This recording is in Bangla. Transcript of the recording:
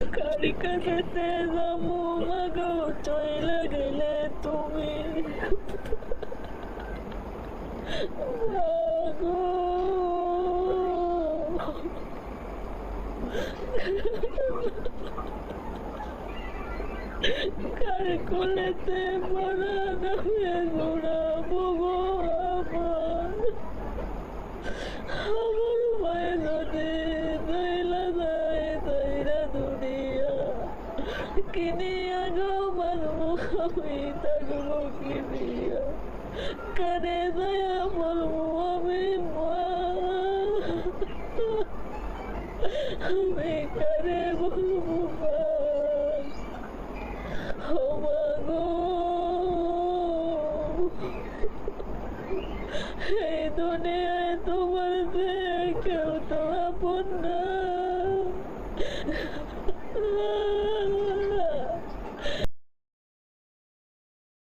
কারি কাছে যাবো মাগো চলে গেলে তুমি মাগো কার কোলেতে মরা নামে ঘোরাবো গো আমার আমার মায়ের নদী দইলা যায় দইরা দুনিয়া কিনিয়া গো মানবো আমি থাকবো কিনিয়া কানে যায় বলবো আমি মা আমি কানে বলবো মা ও মা গো এই দুনিয়ায় তোমার যে কেউ তো আপন না